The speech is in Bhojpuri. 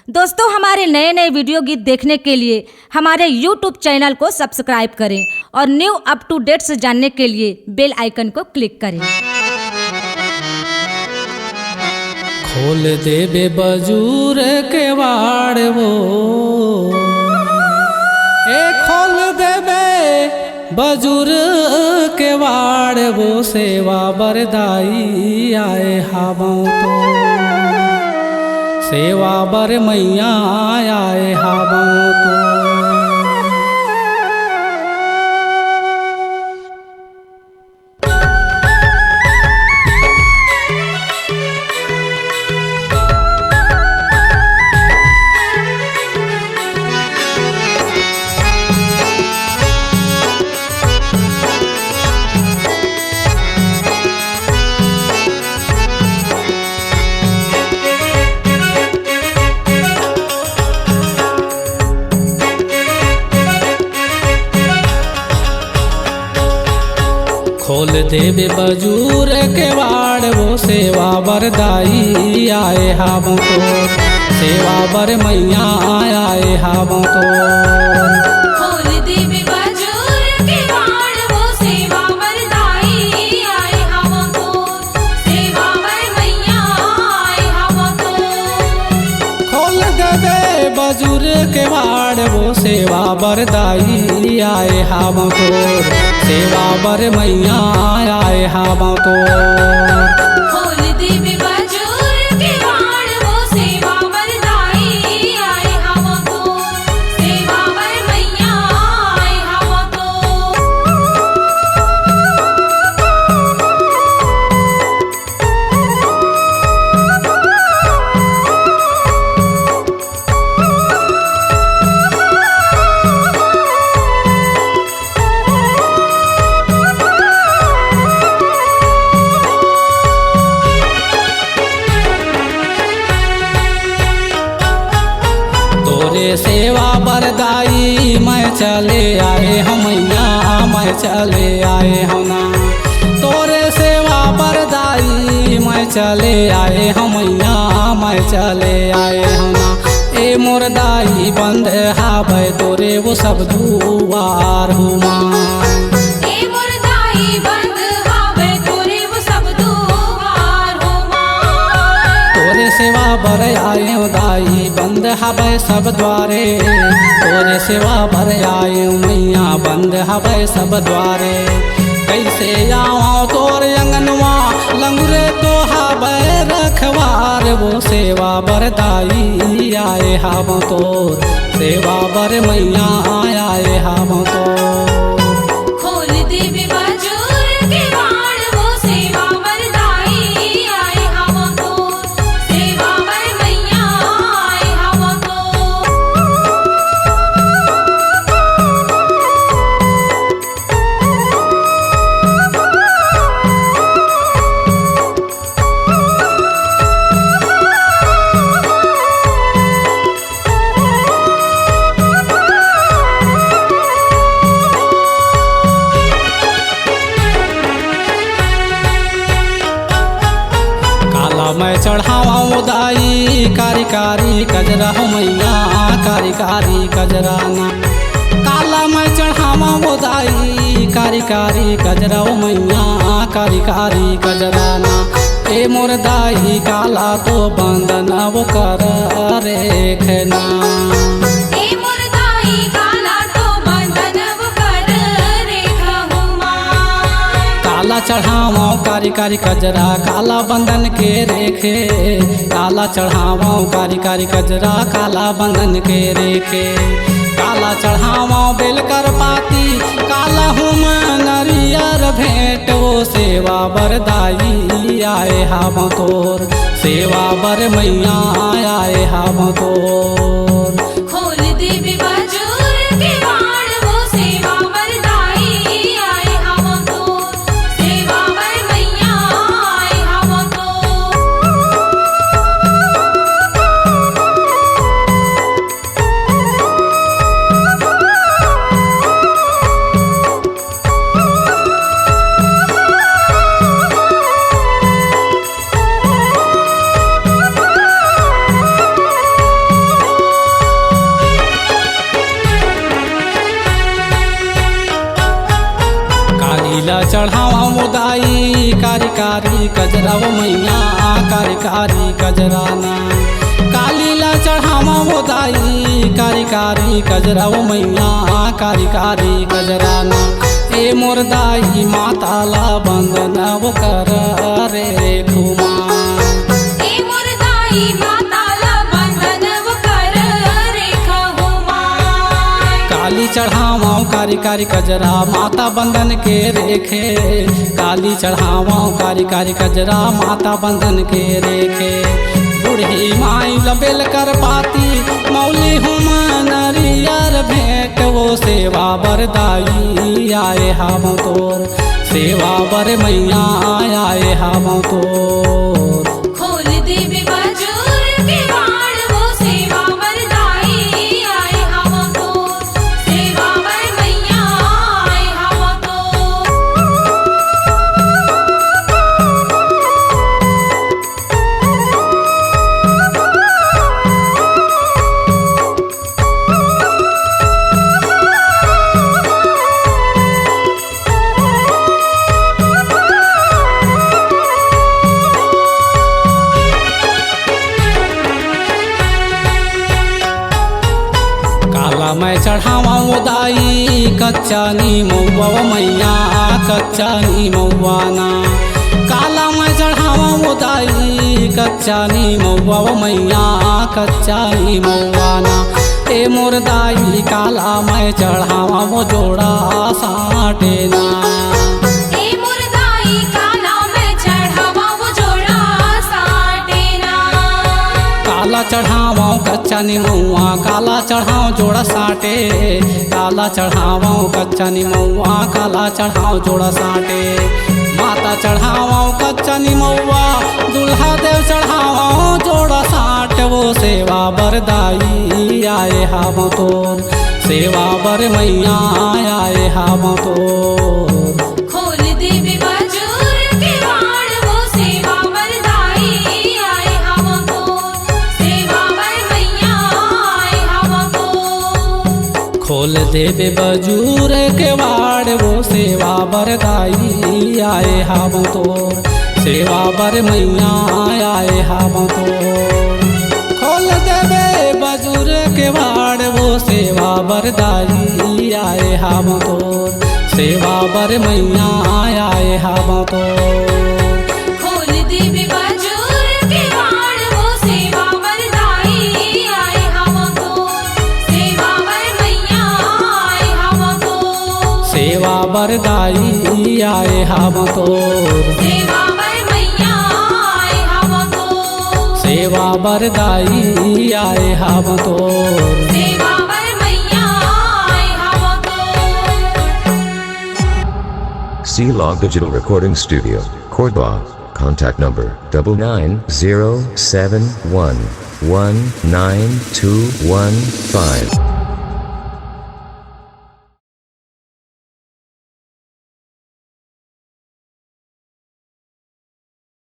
दोस्तों, हमारे नए नए वीडियो गीत देखने के लिए हमारे YouTube चैनल को सब्सक्राइब करें और न्यू अप टू डेट्स जानने के लिए बेल आइकन को क्लिक करें। खोल देबे बजूर के वाड़ वो खोल देबे बजूर के वाड़ वो सेवा बरदाई आए हावों तो सेवा बर मैया आए हावों तो। खोल देबे बजूर के वाड़ वो सेवा बरदाई आए हावों तो सेवा बर मैया आए हावों तो। खोल देबे बजूर के वाड़ वो सेवा बरदाई आए हावों तो सेवा बर मैया आए हावों तो। खोल देबे बजूर के वाड़ वो सेवा बरदाई आए हावों तो सेवा बर मैया आए हावों तो। खोल देबे बजूर के वाड़ वो सेवा बरदाई आए हावों तो सेवा बर मैया आए हावों तो। तोरे सेवा बरदाई मैं चले आए हमैया मैं चले आए होना तोरे सेवा बरदाई मैं चले आए हमैया मैं चले आए होना। ए मोरदाई बंद हावे तोरे वो सब दुआर हुमा ए मुर्दाई बंद हावे तोरे वो सब दुआर हो मां। तोरे सेवा बर आए दाई बंद हवे सब द्वारे तोरे सेवा बर आए मैया बंद हवे सब द्वारे। कैसे आओ तोर अंगनवा लंगुरे तो हवे रखवार वो सेवा बरदाई आए हावों तोर सेवा बर मैया आए हावों तोर। खोल देबे बजूर के वाड़ वो सेवा बरदाई आए हावों तो सेवा बर मैया आए हावों तो। काला मैं चढ़ावा उदाई कारी कारी कजरा हो मैया कारी कारी कजराना काला मैं चढ़ावा उदाई कारी कारी कजरा हो मैया कारी कारी कजराना। ए मोरदाई काला तो बंदन वो कर रेखना ए मुर्दाई काला तो बंधन वो कर रेखा हो मां। काला चढ़ावा कारी कारी कजरा काला बंधन के रेखे काला चढ़ावा कारी कारी कजरा काला बंधन के रेखे। काला चढ़ावा बेलकर पाती काला हुम नरियर भेंट वो सेवा बरदाई आए हावों तोर सेवा बर मैया आए हावों तोर। खोल देबे बजूर के वाड़ वो सेवा बरदाई आए हावों तो सेवा बर मैया आए हावों तो। कारी कजरा वो मैया कारी कारी कजराना काली ला चढ़ावा वो दाई कारी कारी कजरा वो मैया कारी कारी कजराना ए मोर दाई माता ला बंदन वो कर रे खुमा ए मोर दाई माता ला बंदन वो कर रेखा हुमा काली चढ़ावा कारी कारी कजरा माता बंदन के रेखे काली चढ़ावा कारी कारी कजरा माता बंदन के रेखे बूढ़ी माई लबेल कर पाती मौली हुमा नरियर भेंट वो सेवा बरदाई आए हम तोर सेवा बर मैया आए हम तोर खोल देवी बाजूर के बाण वो सेवा वरदाई आए हम तो सेवा वर मैया आए हम तो काला मैं चढ़ावा उदाई कच्चा नी मऊआ मैया कच्चा नी मऊआना काला मैं चढ़ावा उदाई कच्चा नी मऊआ मैया कच्चा नी मऊआना ए मोर दाई काला मैं चढ़ावा वो जोड़ा साटेना ए मोर दाई काला मैं चढ़ावा वो जोड़ा साटेना काला चढ़ावा कच्चा निमौआ काला चढ़ाओ जोड़ा साटे काला चढ़ावा कच्चा निमौआ काला चढ़ाओ जोड़ा साटे माता चढ़ावा कच्चा निमौआ दुल्हा देव चढ़ावा जोड़ा साट वो सेवा बरदाई आए हम तोर सेवा बर मैया आए हम तोर खोल देवी बाजूर के बाण वो सेवा वरदाई आए हम तो सेवा वर मैया आए हम तो खोल देवे बजूर के वाड़ वो सेवा बरदाई आए हम तोर सेवा बर मैया आए हम तोर खोल देवे बजूर के वाड़ वो सेवा बरदाई आए हम तोर सेवा बर मैया आए हम तोर खोल देवी बाजूर के बाण वो सेवा वरदाई आए हम तो सेवा वर मैया आए हम तो सेवा बरदाई आए हम तोर सेवा वर मैया आए हम तो सेवा बरदाई आए हम तोर सेवा वर मैया आए हम तो C-Log Digital Recording Studio, Cordoba. Contact number 99071192115.